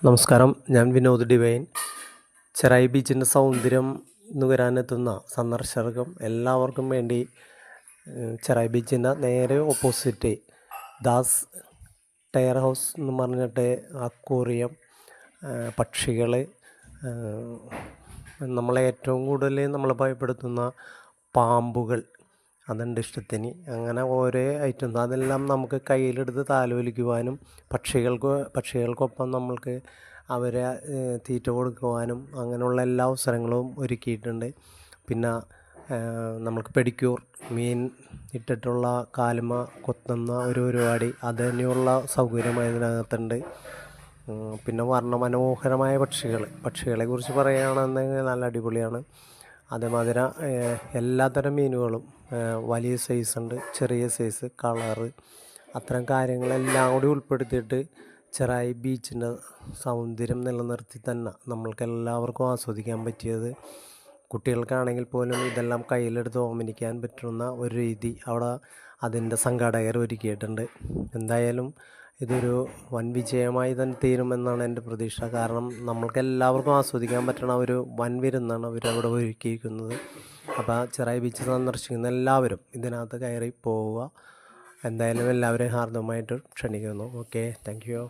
നമസ്കാരം, ഞാൻ വിനോദ് ഡിവൈൻ. ചെറായി ബീച്ചിൻ്റെ സൗന്ദര്യം നുകരാനെത്തുന്ന സന്ദർശകർക്കും എല്ലാവർക്കും വേണ്ടി ചെറായി ബീച്ചിൻ്റെ നേരെ ഓപ്പോസിറ്റ് ദാസ് ടയർ ഹൗസ് എന്ന് പറഞ്ഞിട്ട് അക്വേറിയം, പക്ഷികൾ, നമ്മളെ ഏറ്റവും കൂടുതൽ നമ്മളെ ഭയപ്പെടുത്തുന്ന പാമ്പുകൾ, അതുണ്ട് ഇഷ്ടത്തിന്. അങ്ങനെ ഓരോ ഐറ്റംസ് അതെല്ലാം നമുക്ക് കയ്യിലെടുത്ത് താലോലിക്കുവാനും പക്ഷികൾക്കൊപ്പം നമ്മൾക്ക് അവരെ തീറ്റ കൊടുക്കുവാനും അങ്ങനെയുള്ള എല്ലാ അവസരങ്ങളും ഒരുക്കിയിട്ടുണ്ട്. പിന്നെ നമ്മൾക്ക് പെഡിക്യൂർ, മീൻ ഇട്ടിട്ടുള്ള കാലുമ കൊത്തുന്ന ഒരു പരിപാടി, അതിനുള്ള സൗകര്യം അതിനകത്തുണ്ട്. പിന്നെ വർണ്ണമനോഹരമായ പക്ഷികളെക്കുറിച്ച് പറയുകയാണെന്നുണ്ടെങ്കിൽ നല്ല അടിപൊളിയാണ്. അതേമാതിരി എല്ലാത്തരം മീനുകളും, വലിയ സൈസുണ്ട്, ചെറിയ സൈസ്, കളറ്, അത്തരം കാര്യങ്ങളെല്ലാം കൂടി ഉൾപ്പെടുത്തിയിട്ട് ചെറായി ബീച്ചിൻ്റെ സൗന്ദര്യം നിലനിർത്തി തന്നെ നമ്മൾക്ക് എല്ലാവർക്കും ആസ്വദിക്കാൻ പറ്റിയത്, കുട്ടികൾക്കാണെങ്കിൽ പോലും ഇതെല്ലാം കയ്യിലെടുത്ത് ഓമനിക്കാൻ പറ്റുന്ന ഒരു രീതി അവിടെ അതിൻ്റെ സംഘാടകർ ഒരുക്കിയിട്ടുണ്ട്. എന്തായാലും ഇതൊരു വൻ വിജയമായി തന്നെ തീരുമെന്നാണ് എൻ്റെ പ്രതീക്ഷ. കാരണം നമ്മൾക്ക് എല്ലാവർക്കും ആസ്വദിക്കാൻ പറ്റുന്ന ഒരു വൻ വിരുന്നാണ് അവരവിടെ ഒരുക്കിയിരിക്കുന്നത്. അപ്പോൾ ചെറായി ബീച്ച് സന്ദർശിക്കുന്ന എല്ലാവരും ഇതിനകത്ത് കയറി പോവുക. എന്തായാലും എല്ലാവരെയും ഹാർദവമായിട്ട് ക്ഷണിക്കുന്നു. Okay, thank you.